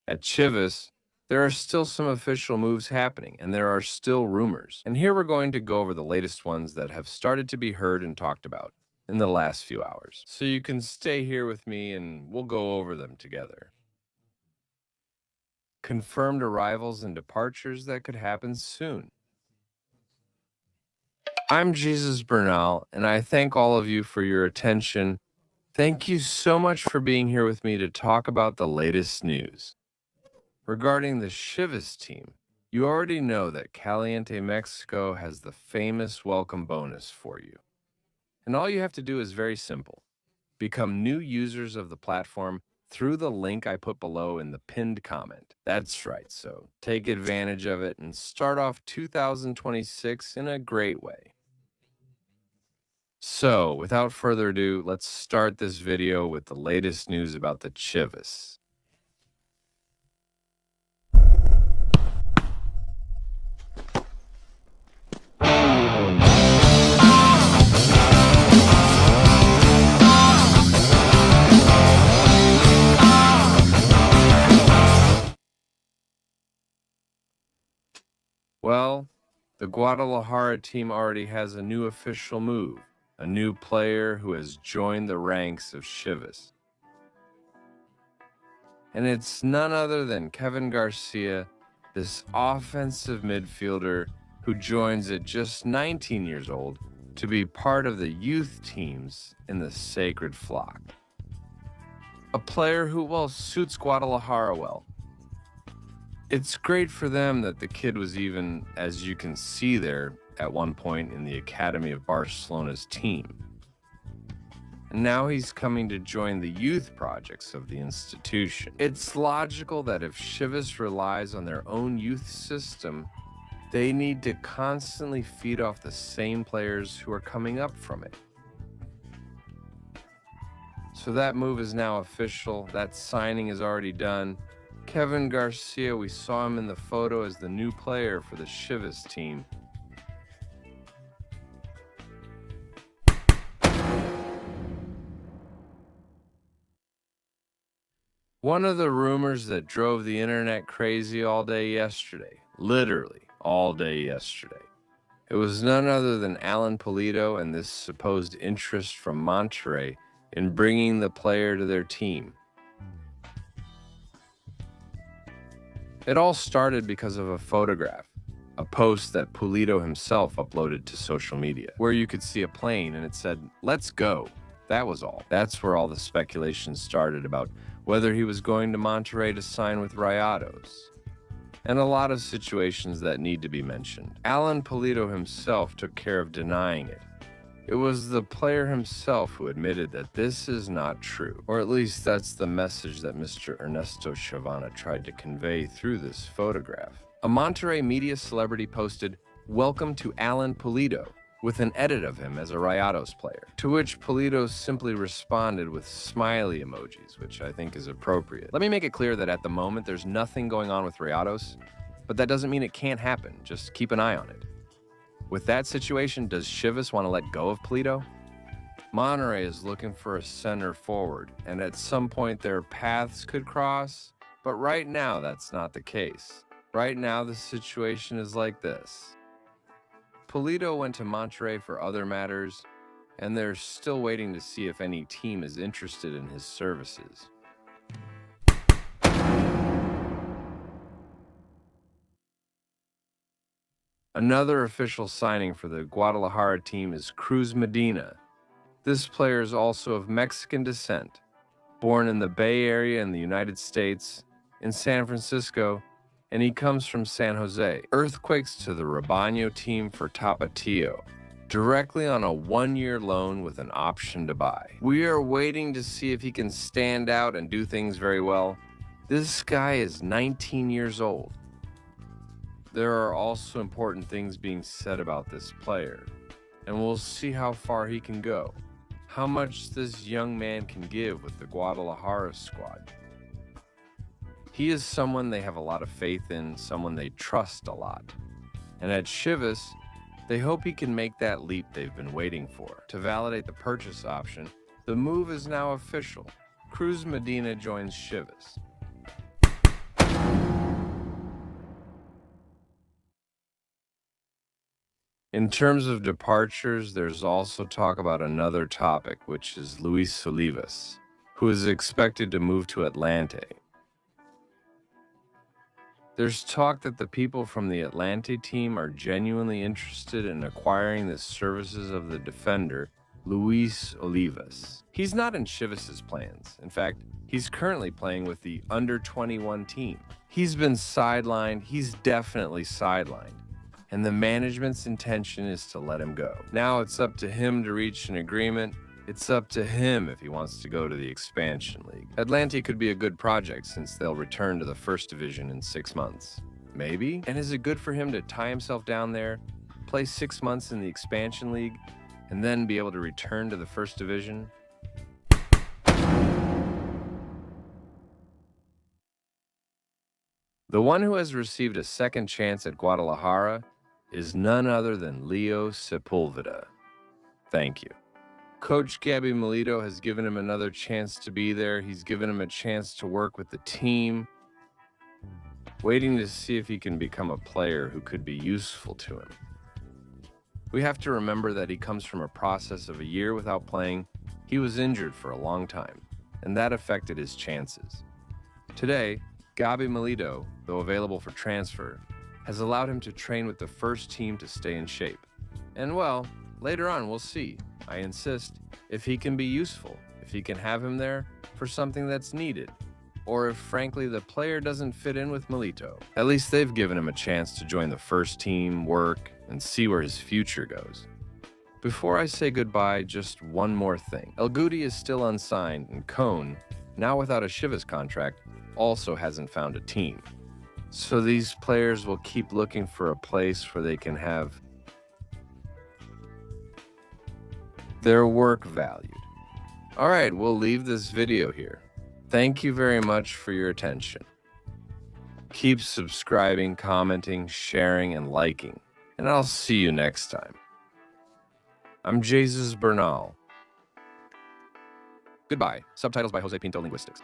At Chivas, there are still some official moves happening, and there are still rumors. And here we're going to go over the latest ones that have started to be heard and talked about in the last few hours. So you can stay here with me and we'll go over them together. Confirmed arrivals and departures that could happen soon. I'm Jesus Bernal, and I thank all of you for your attention. Thank you so much for being here with me to talk about the latest news. Regarding the Chivas team, you already know that Caliente Mexico has the famous welcome bonus for you. And all you have to do is very simple. Become new users of the platform through the link I put below in the pinned comment. That's right, so take advantage of it and start off 2026 in a great way. So, without further ado, let's start this video with the latest news about the Chivas. Well, the Guadalajara team already has a new official move, a new player who has joined the ranks of Chivas. And it's none other than Kevin García, this offensive midfielder who joins at just 19 years old to be part of the youth teams in the Sacred Flock. A player who, well, suits Guadalajara well. It's great for them that the kid was even, as you can see there, at one point in the Academy of Barcelona's team. And now he's coming to join the youth projects of the institution. It's logical that if Chivas relies on their own youth system, they need to constantly feed off the same players who are coming up from it. So that move is now official. That signing is already done. Kevin García, we saw him in the photo as the new player for the Chivas team. One of the rumors that drove the internet crazy all day yesterday, literally all day yesterday, it was none other than Alan Pulido and this supposed interest from Monterrey in bringing the player to their team. It all started because of a photograph, a post that Pulido himself uploaded to social media, where you could see a plane and it said, "Let's go." That was all. That's where all the speculation started about whether he was going to Monterrey to sign with Rayados, and a lot of situations that need to be mentioned. Alan Pulido himself took care of denying it. It was the player himself who admitted that this is not true, or at least that's the message that Mr. Ernesto Chavana tried to convey through this photograph. A Monterrey media celebrity posted, "Welcome to Alan Pulido," with an edit of him as a Rayados player, to which Pulido simply responded with smiley emojis, which I think is appropriate. Let me make it clear that at the moment there's nothing going on with Rayados, but that doesn't mean it can't happen. Just keep an eye on it. With that situation, does Chivas want to let go of Pulido? Monterrey is looking for a center forward, and at some point their paths could cross, but right now that's not the case. Right now the situation is like this. Pulido went to Monterrey for other matters, and they're still waiting to see if any team is interested in his services. Another official signing for the Guadalajara team is Cruz Medina. This player is also of Mexican descent, born in the Bay Area in the United States, in San Francisco, and he comes from San Jose. Earthquakes to the Rebaño team for Tapatio, directly on a one-year loan with an option to buy. We are waiting to see if he can stand out and do things very well. This guy is 19 years old. There are also important things being said about this player, and we'll see how far he can go, how much this young man can give with the Guadalajara squad. He is someone they have a lot of faith in, someone they trust a lot. And at Chivas, they hope he can make that leap they've been waiting for. To validate the purchase option, the move is now official. Cruz Medina joins Chivas. In terms of departures, there's also talk about another topic, which is Luis Olivas, who is expected to move to Atlante. There's talk that the people from the Atlante team are genuinely interested in acquiring the services of the defender, Luis Olivas. He's not in Chivas' plans. In fact, he's currently playing with the under-21 team. He's been sidelined. He's definitely sidelined. And the management's intention is to let him go. Now it's up to him to reach an agreement. It's up to him if he wants to go to the expansion league. Atlante could be a good project since they'll return to the first division in 6 months. Maybe? And is it good for him to tie himself down there, play 6 months in the expansion league, and then be able to return to the first division? The one who has received a second chance at Guadalajara is none other than Leo Sepúlveda. Thank you. Coach Gabby Pulido has given him another chance to be there. He's given him a chance to work with the team, waiting to see if he can become a player who could be useful to him. We have to remember that he comes from a process of a year without playing. He was injured for a long time, and that affected his chances. Today, Gabby Pulido, though available for transfer, has allowed him to train with the first team to stay in shape. And well, later on we'll see, I insist, if he can be useful, if he can have him there for something that's needed, or if frankly the player doesn't fit in with Milito. At least they've given him a chance to join the first team, work, and see where his future goes. Before I say goodbye, just one more thing. El Guti is still unsigned, and Cone, now without a Chivas contract, also hasn't found a team. So these players will keep looking for a place where they can have their work valued. All right, we'll leave this video here. Thank you very much for your attention. Keep subscribing, commenting, sharing, and liking, and I'll see you next time. I'm Jesus Bernal. Goodbye. Subtitles by Jose Pinto Linguistics.